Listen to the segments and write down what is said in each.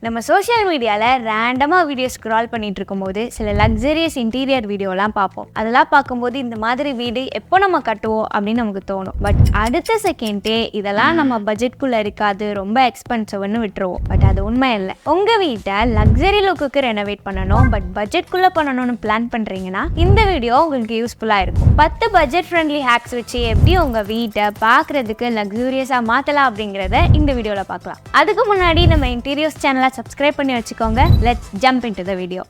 நம்ம சோஷியல் மீடியாவில் ரேண்டமாக வீடியோ ஸ்க்ரால் பண்ணிட்டு இருக்கும்போது சில லக்ஸரியஸ் இன்டீரியர் வீடியோலாம் பார்ப்போம். அதெல்லாம் பார்க்கும்போது இந்த மாதிரி வீடு எப்போ நம்ம கட்டுவோம் அப்படின்னு நமக்கு தோணும். பட் அடுத்த செகண்டே இதெல்லாம் நம்ம பட்ஜெட்குள்ளே இருக்காது, ரொம்ப எக்ஸ்பென்சிவ்னு விட்டுருவோம். பட் அது உண்மை இல்லை. உங்கள் வீட்டை லக்ஸரி லுக்குக்கு ரெனோவேட் பண்ணணும், பட் பட்ஜெட்குள்ளே பண்ணணும்னு பிளான் பண்ணுறீங்கன்னா இந்த வீடியோ உங்களுக்கு யூஸ்ஃபுல்லாக இருக்கும். 10 பட்ஜெட் ஃப்ரெண்ட்லி ஹேக்ஸ் வச்சு எப்படி உங்கள் வீட்டை பார்க்குறதுக்கு லக்ஸூரியஸாக மாற்றலாம் அப்படிங்கிறத இந்த வீடியோவில் பார்க்கலாம். அதுக்கு முன்னாடி நம்ம இன்டீரியர்ஸ் சேனலை சப்ஸ்கிரைப் பண்ணி வச்சுக்கோங்க. Let's jump into the video.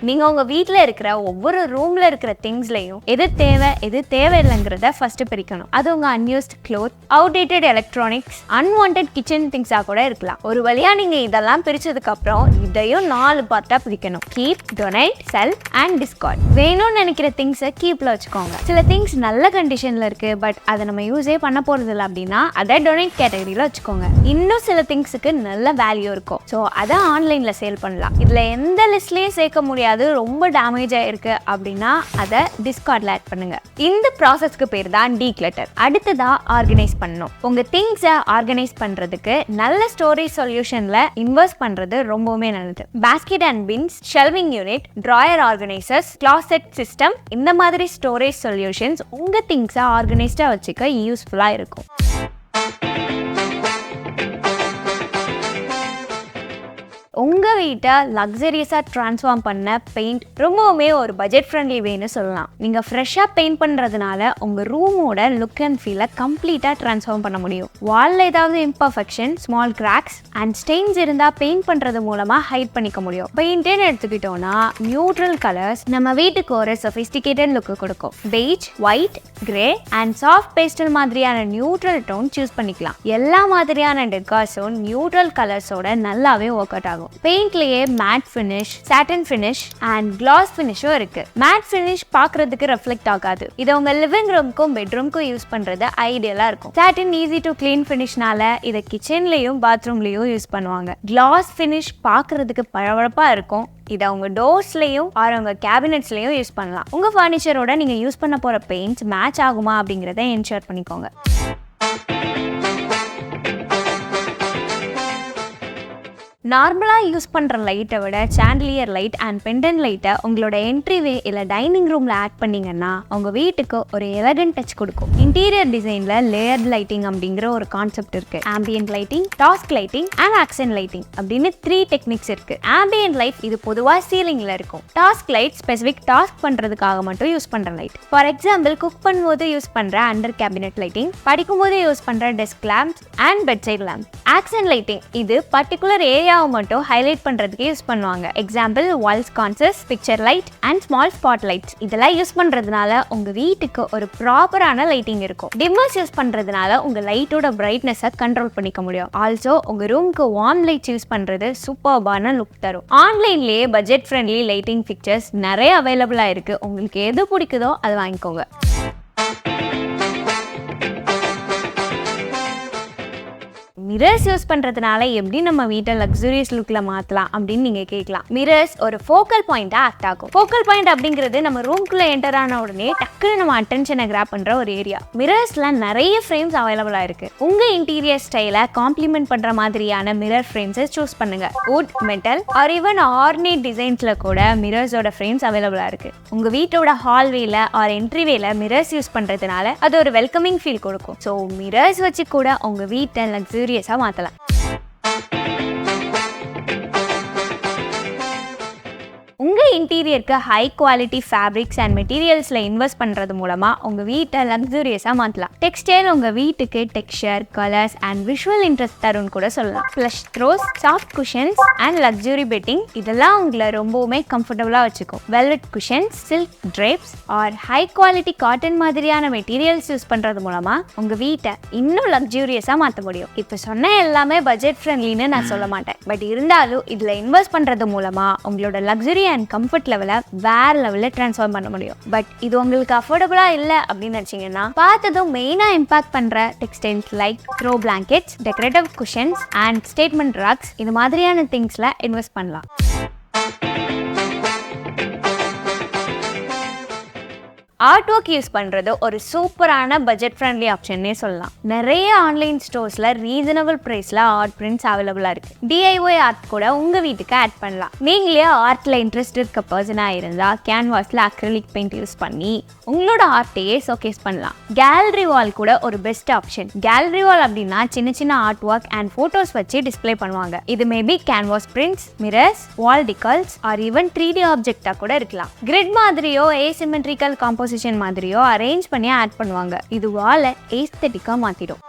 நீங்கள் உங்கள் வீட்டில் இருக்கிற ஒவ்வொரு ரூமில் இருக்கிற திங்ஸ்லையும் எது தேவை எது தேவையில்லைங்கிறத ஃபஸ்ட்டு பிரிக்கணும். அது உங்கள் unused cloth, outdated electronics, unwanted kitchen திங்ஸாக கூட இருக்கலாம். ஒரு வழியாக நீங்கள் இதெல்லாம் பிரித்ததுக்கப்புறம் இதையும் 4 பார்ட்டாக பிரிக்கணும். Keep, donate, sell and discard. வேணும்னு நினைக்கிற திங்ஸை கீப்பில் வச்சுக்கோங்க. சில திங்ஸ் நல்ல கண்டிஷனில் இருக்குது, பட் அதை நம்ம யூஸே பண்ண போகிறது இல்லை அப்படின்னா அதை டொனேட் கேட்டகரியில் வச்சுக்கோங்க. இன்னும் சில திங்ஸுக்கு நல்ல வேல்யூ இருக்கும், ஸோ அதை ஆன்லைனில் சேல் பண்ணலாம். இதில் எந்த லிஸ்ட்லேயும் சேர்க்க முடியாது, ரொம்ப டேமேஜ் ஆயிருக்கு அப்படின்னா அதை டிஸ்கார்ட்ல ஆட் பண்ணுங்க. இந்த ப்ராசஸ்க்கு பேர் தான் டீக்ளட்டர். அடுத்ததா ஆர்கனைஸ் பண்ணணும். உங்க திங்ஸை ஆர்கனைஸ் பண்றதுக்கு நல்ல ஸ்டோரேஜ் சொல்யூஷன்ல இன்வெஸ்ட் பண்றது ரொம்பவுமே நல்லது. Basket and bins, shelving unit, drawer organisers, closet system, இந்த மாதிரி ஸ்டோரேஜ் சொல்யூஷன்ஸ் உங்க திங்ஸை ஆர்கனைஸ்டா வச்சுக்க யூஸ்ஃபுல்லா இருக்கும். உங்கள் வீட்டை லக்ஸரியஸாக ட்ரான்ஸ்ஃபார்ம் பண்ண பெயிண்ட் ரொம்பவுமே ஒரு பட்ஜெட் ஃப்ரெண்ட்லி வேன்னு சொல்லலாம். நீங்கள் ஃப்ரெஷ்ஷாக பெயிண்ட் பண்ணுறதுனால உங்கள் ரூமோட லுக் அண்ட் ஃபீலை கம்ப்ளீட்டாக ட்ரான்ஸ்ஃபார்ம் பண்ண முடியும். வாலில் ஏதாவது imperfection, small cracks and stains இருந்தால் பெயிண்ட் பண்ணுறது மூலமாக ஹைட் பண்ணிக்க முடியும். பெயிண்ட்டுன்னு எடுத்துக்கிட்டோன்னா நியூட்ரல் கலர்ஸ் நம்ம வீட்டுக்கு ஒரு சொஃபிஸ்டிகேட்டட் லுக்கு கொடுக்கும். Beige, white, grey and soft pastel மாதிரியான நியூட்ரல் டோன் சூஸ் பண்ணிக்கலாம். எல்லா மாதிரியான டெக்கார்ஸும் நியூட்ரல் கலர்ஸோட நல்லாவே ஒர்க் அவுட் ஆகும். பெயிண்ட்லயே matte finish, satin finish and gloss ஃபினிஷும் இருக்கு. மேட் ஃபினிஷ் பார்க்கிறதுக்கு ரெஃப்ளெக்ட் ஆகாது. இதை உங்க லிவிங் ரூம்க்கும் பெட்ரூம்க்கும் யூஸ் பண்றது ஐடியலா இருக்கும். சாட்டின் ஈஸி டு கிளீன் ஃபினிஷ்னால இதை கிச்சன்லயும் பாத்ரூம்லயும் யூஸ் பண்ணுவாங்க. கிளாஸ் ஃபினிஷ் பார்க்கிறதுக்கு பளபளப்பா இருக்கும். இதை உங்க டோர்ஸ்லயும் உங்க கேபினெட்ஸ்லயும் யூஸ் பண்ணலாம். உங்க ஃபர்னிச்சரோட நீங்க யூஸ் பண்ண போற பெயிண்ட்ஸ் மேட்ச் ஆகுமா அப்படிங்கறத என்ஷூர் பண்ணிக்கோங்க. நார்மலாக யூஸ் பண்ணுற லைட்டை விட சாண்டிலியர் லைட் அண்ட் பெண்டன்ட் லைட்டை உங்களோட என்ட்ரிவே இல்லை டைனிங் ரூமில் ஆட் பண்ணிங்கன்னா உங்கள் வீட்டுக்கு ஒரு எலகன்ட் டச் கொடுக்கும். இன்டீரியர் டிசைனில் லேயர்ட் லைட்டிங் அப்படிங்கிற ஒரு கான்செப்ட் இருக்குது. Ambient lighting, task lighting and accent lighting அப்படின்னு 3 டெக்னிக்ஸ் இருக்குது. ஆம்பியன்ட் லைட் இது பொதுவாக சீலிங்கில் இருக்கும். டாஸ்க் லைட் ஸ்பெசிஃபிக் டாஸ்க் பண்ணுறதுக்காக மட்டும் யூஸ் பண்ணுற லைட். ஃபார் எக்ஸாம்பிள், குக் பண்ணும்போது யூஸ் பண்ணுற அண்டர் கேபினெட் லைட்டிங், படிக்கும்போது யூஸ் பண்ணுற desk lamps and bed side lamp. Accent lighting இது பர்டிகுலர் ஏரியா மட்டும் ஹைலைட் பண்றதுக்கு யூஸ் பண்ணுவாங்க. Example, wall sconces, picture light and small spot lights. இதெல்லாம் யூஸ் பண்றதுனால உங்க வீட்டுக்கு ஒரு ப்ராப்பரான லைட்டிங் இருக்கும். டிம்மர்ஸ் யூஸ் பண்றதுனால உங்க லைட்டோட பிரைட்னஸை கண்ட்ரோல் பண்ணிக்க முடியும். ஆல்சோ உங்க ரூம்க்கு வார்ம் லைட்ஸ் யூஸ் பண்றது சூப்பர்பான லுக் தரும். ஆன்லைன்லயே பட்ஜெட் ஃப்ரெண்ட்லி லைட்டிங் பிக்சர்ஸ் நிறைய அவைலபிளா இருக்கு. உங்களுக்கு எது பிடிக்குதோ அதை வாங்கிக்கோங்க. மிரர்ஸ் யூஸ் பண்ணுறதுனால எப்படி நம்ம வீட்டை லக்ஸூரியஸ் லுக்கில் மாற்றலாம் அப்படின்னு நீங்கள் கேட்கலாம். மிரர்ஸ் ஒரு ஃபோக்கல் பாயிண்ட்டாக ஆக்ட் ஆகும். ஃபோக்கல் பாயிண்ட் அப்படிங்கிறது நம்ம ரூம்குள்ளே என்டர் ஆன உடனே டக்குன்னு நம்ம அட்டென்ஷனை கிராப் பண்ணுற ஒரு ஏரியா. மிரர்ஸில் நிறைய ஃப்ரேம்ஸ் அவைலபிளாக இருக்குது. உங்கள் இன்டீரியர் ஸ்டைலை காம்ப்ளிமெண்ட் பண்ணுற மாதிரியான மிரர் ஃப்ரேம்ஸை சூஸ் பண்ணுங்கள். Wood, metal or even ornate டிசைன்ஸில் கூட மிரர்ஸோட ஃப்ரேம்ஸ் அவைலபிளாக இருக்குது. உங்கள் வீட்டோட ஹால்வேல ஆர் என்ட்ரிவேல மிரர்ஸ் யூஸ் பண்ணுறதுனால அது ஒரு வெல்கமிங் ஃபீல் கொடுக்கும். ஸோ மிரர்ஸ் வச்சு கூட உங்கள் வீட்டை லக்ஸூரியஸ் மாத்தலாம். உங்க இன்டீரியருக்கு ஹை குவாலிட்டி ஃபேப்ரிக்ஸ் அண்ட் மெட்டீரியல்ஸ்ல இன்வெஸ்ட் பண்றது மூலமா உங்க வீட்டை லக்ஸூரியஸா மாத்தலாம். டெக்ஸ்டைல் உங்க வீட்டுக்கு texture, colours and visual interest தரும்னு கூட சொல்லலாம். Plush throws, soft cushions and luxury bedding இதெல்லாம் உங்களை ரொம்பவுமே கம்ஃபர்டபுளா வச்சுக்கும். Velvet cushions, silk drapes or high quality cotton மாதிரியான மெட்டீரியல்ஸ் யூஸ் பண்றது மூலமா உங்க வீட்டை இன்னும் லக்ஸூரியஸா மாற்ற முடியும். இப்போ சொன்ன எல்லாமே பட்ஜெட் ஃப்ரெண்ட்லின்னு நான் சொல்ல மாட்டேன், பட் இருந்தாலும் இதுல இன்வெஸ்ட் பண்றது மூலமா உங்களோட லக்ஸுரி அண்ட் கம்ஃபர்ட் லெவலை வேற லெவலில் ட்ரான்ஸ்ஃபார்ம் பண்ண முடியும். பட் இது உங்களுக்கு அஃபோர்டபுளா இல்லை அப்படின்னு நினைச்சீங்கன்னா பார்த்ததும் மெயினா இம்பாக்ட் பண்ற textiles like throw blankets, decorative cushions and statement rugs இது மாதிரியான திங்ஸ்ல இன்வெஸ்ட் பண்ணலாம். ஆர்ட் ஒர்க் யூஸ் பண்றது ஒரு சூப்பரான பட்ஜெட் ஃப்ரெண்ட்லி ஆப்ஷன்னே சொல்லலாம். நிறைய ஆன்லைன் ஸ்டோர்ஸ்ல ரீசனபிள் பிரைஸ்ல ஆர்ட் பிரிண்ட்ஸ் அவைலபிளா இருக்கு. DIY ஆர்ட் கூட உங்க வீட்டுக்கு ஆட் பண்ணலாம். நீங்களே ஆர்ட்ல இன்ட்ரெஸ்ட் இருக்க பர்சனா இருந்தா கேன்வாஸ்ல அக்ரிலிக் பெயிண்ட் யூஸ் பண்ணி உங்களோட ஆர்ட்டையே ஷோகேஸ் பண்ணலாம். கேலரி வால் கூட ஒரு பெஸ்ட் ஆப்ஷன். கேலரி வால் அப்படின்னா சின்ன சின்ன ஆர்ட் ஒர்க் அண்ட் போட்டோஸ் வச்சு டிஸ்ப்ளே பண்ணுவாங்க. இது maybe canvas prints, mirrors, wall decals or even 3D ஆப்ஜெக்டா கூட இருக்கலாம். கிரிட் மாதிரியோ asymmetrical காம்போசிஷன் மாதிரியோ அரேஞ்ச் பண்ணி ஆட் பண்ணுவாங்க. இது வாலை ஏஸ்தெட்டிக்கா மாத்திடும்.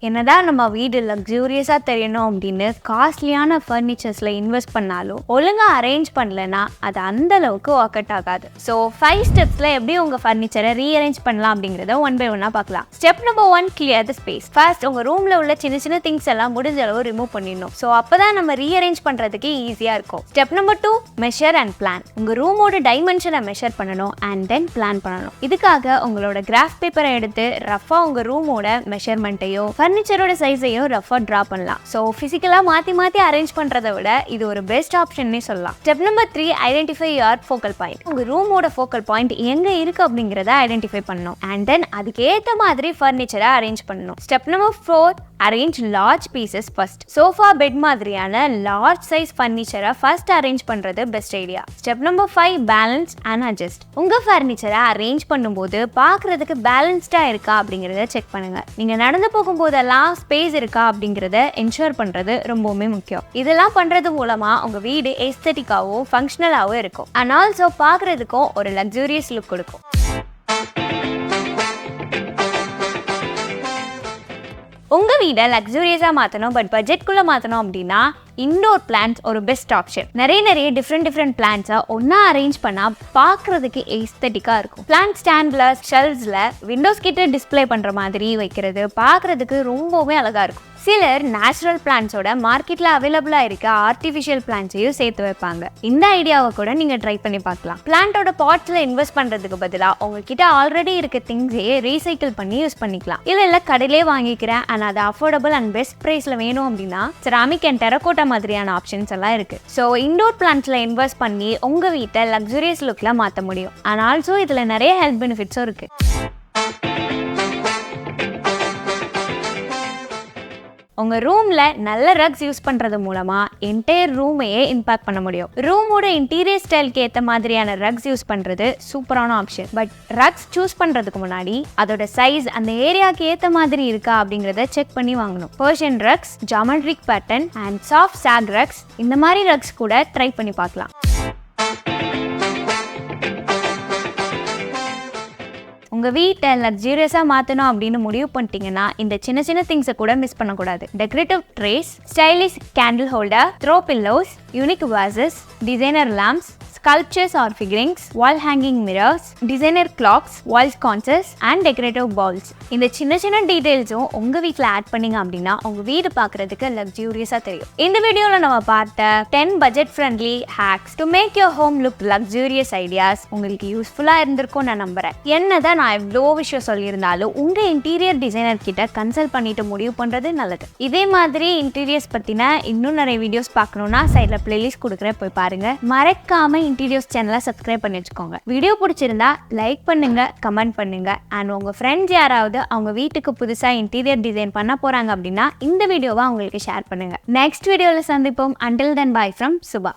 என்னதான் நம்ம வீடு லக்ஸூரியஸாக தெரியணும் அப்படின்னு காஸ்ட்லியான ஃபர்னிச்சர்ஸில் இன்வெஸ்ட் பண்ணாலும் ஒழுங்காக அரேஞ்ச் பண்ணலன்னா அது அந்த அளவுக்கு ஒர்க் அவுட் ஆகாது. ஸோ 5 ஸ்டெப்ஸில் எப்படி உங்கள் ஃபர்னிச்சரை ரீஅரேஞ்ச் பண்ணலாம் அப்படிங்கிறத 1 by 1 பார்க்கலாம். Step number 1, clear the space. First உங்கள் ரூமில் உள்ள சின்ன சின்ன திங்ஸ் எல்லாம் முடிஞ்ச அளவு ரிமூவ் பண்ணிடணும். ஸோ அப்போ தான் நம்ம ரீஅரேஞ்ச் பண்ணுறதுக்கு ஈஸியாக இருக்கும். Step number 2, measure and plan. உங்கள் ரூமோட டைமென்ஷனை மெஷர் பண்ணணும் அண்ட் தென் பிளான் பண்ணணும். இதுக்காக உங்களோட கிராஃப் பேப்பரை எடுத்து ரஃபாக உங்கள் ரூமோட மெஷர்மெண்ட்டையோ ஃபர்னிச்சரோட சைஸையும் ரஃபா டிரா பண்ணலாம். ஸோ ஃபிசிக்கலாக மாற்றி அரேஞ்ச் பண்ணுறதை விட இது ஒரு பெஸ்ட் ஆப்ஷன்னே சொல்லலாம். Step number 3, identify your focal point. உங்கள் ரூமோட ஃபோக்கல் பாயிண்ட் எங்கே இருக்குது அப்படிங்கிறத ஐடென்டிஃபை பண்ணணும் அண்ட் தென் அதுக்கேற்ற மாதிரி ஃபர்னிச்சரை அரேஞ்ச் பண்ணணும். Step number 4, arrange large pieces first. Sofa, bed மாதிரியான லார்ஜ் சைஸ் ஃபர்னிச்சரை ஃபர்ஸ்ட் அரேஞ்ச் பண்ணுறது best idea. Step number 5, balance and adjust. உங்கள் ஃபர்னிச்சரை அரேஞ்ச் பண்ணும்போது பார்க்குறதுக்கு பேலன்ஸ்டாக இருக்கா அப்படிங்கிறத செக் பண்ணுங்கள். நீங்கள் நடந்து போகும்போதெல்லாம் ஸ்பேஸ் இருக்கா அப்படிங்கிறத என்ஷூர் பண்ணுறது ரொம்பவுமே முக்கியம். இதெல்லாம் பண்ணுறது மூலமாக உங்கள் வீடு எஸ்தெட்டிக்காகவும் ஃபங்க்ஷனலாகவும் இருக்கும் அண்ட் ஆல்சோ பார்க்குறதுக்கும் ஒரு லக்ஸூரியஸ் லுக் கொடுக்கும். உங்க வீடை லக்ஸூரியஸாக மாற்றணும் பட் பட்ஜெட்குள்ளே மாற்றணும் அப்படின்னா இன்டோர் பிளான்ட்ஸ் ஒரு பெஸ்ட் ஆப்ஷன். நிறைய டிஃப்ரெண்ட் பிளான்ட்ஸை ஒன்றா அரேஞ்ச் பண்ணால் பார்க்குறதுக்கு எஸ்தெட்டிக்காக இருக்கும். பிளான்ட் ஸ்டாண்டில், ஷெல்ஃப்ஸில், விண்டோஸ் கிட்ட டிஸ்பிளே பண்ணுற மாதிரி வைக்கிறது பார்க்குறதுக்கு ரொம்பவே அழகாக இருக்கும். சிலர் நேச்சுரல் பிளான்ட்ஸோட மார்க்கெட்டில் அவைலபிளாக இருக்க ஆர்டிஃபிஷியல் பிளான்ட்ஸையும் சேர்த்து வைப்பாங்க. இந்த ஐடியாவை கூட நீங்கள் ட்ரை பண்ணி பார்க்கலாம். பிளான்ட்டோட பாட்ஸில் இன்வெஸ்ட் பண்ணுறதுக்கு பதிலாக உங்ககிட்ட ஆல்ரெடி இருக்க திங்ஸையே ரீசைக்கிள் பண்ணி யூஸ் பண்ணிக்கலாம். இல்லை கடையிலே வாங்கிக்கிறேன் அண்ட் அது அஃபோர்டபுள் அண்ட் பெஸ்ட் ப்ரைஸில் வேணும் அப்படின்னா செராமிக் அண்ட் டெரகோட்டா மாதிரியான ஆப்ஷன்ஸ் எல்லாம் இருக்கு. ஸோ இன்டோர் பிளான்ட்ஸில் இன்வெஸ்ட் பண்ணி உங்கள் வீட்டை லக்ஸூரியஸ் லுக்கில் மாற்ற முடியும் அண்ட் ஆல்சோ இதில் நிறைய ஹெல்த் பெனிஃபிட்ஸும் இருக்கு. உங்க ரூம்ல நல்ல ரக்ஸ் யூஸ் பண்றது மூலமா என்டையர் ரூமையே இம்பாக்ட் பண்ண முடியும். ரூமோட இன்டீரியர் ஸ்டைலுக்கு ஏற்ற மாதிரியான ரக்ஸ் யூஸ் பண்றது சூப்பரான ஆப்ஷன். பட் ரக்ஸ் சூஸ் பண்றதுக்கு முன்னாடி அதோட சைஸ் அந்த ஏரியாவுக்கு ஏற்ற மாதிரி இருக்கா அப்படிங்கிறத செக் பண்ணி வாங்கணும். Persian rugs, geometric pattern and soft shag rugs, இந்த மாதிரி ரக்ஸ் கூட ட்ரை பண்ணி பார்க்கலாம். உங்கள் வீட்டை லக்ஸூரியஸாக மாற்றணும் அப்படின்னு முடிவு பண்ணிட்டீங்கன்னா இந்த சின்ன சின்ன திங்ஸை கூட மிஸ் பண்ணக்கூடாது. Decorative trace, stylish candle holder, throw pillows, unique versus, designer lamps, sculptures or figurines, wall hanging mirrors, designer clocks, wall sconces and decorative bowls. இந்த சின்ன சின்ன டீடைல்ஸும் உங்கள் வீட்டில் ஆட் பண்ணிங்க அப்படின்னா உங்கள் வீடு பார்க்குறதுக்கு லக்ஸூரியஸாக தெரியும். இந்த வீடியோவில் நம்ம பார்த்த 10 budget friendly hacks to make your home look luxurious ideas உங்களுக்கு யூஸ்ஃபுல்லாக இருந்திருக்கும் நான் நம்புகிறேன். என்னதான் நான் எவ்வளோ விஷயம் சொல்லியிருந்தாலும் உங்கள் இன்டீரியர் டிசைனர் கிட்ட கன்சல்ட் பண்ணிட்டு முடிவு பண்ணுறது நல்லது. இதே மாதிரி இன்டீரியர்ஸ் பற்றின இன்னும் நிறைய வீடியோஸ் பார்க்கணுன்னா சைடில் பிளேலிஸ்ட் கொடுக்குறேன், போய் பாருங்கள். மறக்காமல் இன்டீரியர்ஸ் சேனலை சப்ஸ்கிரைப் பண்ணி வச்சுக்கோங்க. வீடியோ பிடிச்சிருந்தா லைக் பண்ணுங்க, கமெண்ட் பண்ணுங்க அண்ட் உங்க ஃப்ரெண்ட்ஸ் யாராவது அவங்க வீட்டுக்கு புதுசா இன்டீரியர் டிசைன் பண்ண போறாங்க அப்படின்னா இந்த வீடியோவை அவங்களுக்கு ஷேர் பண்ணுங்க. நெக்ஸ்ட் வீடியோவில் சந்திப்போம். Until then, bye from Subha.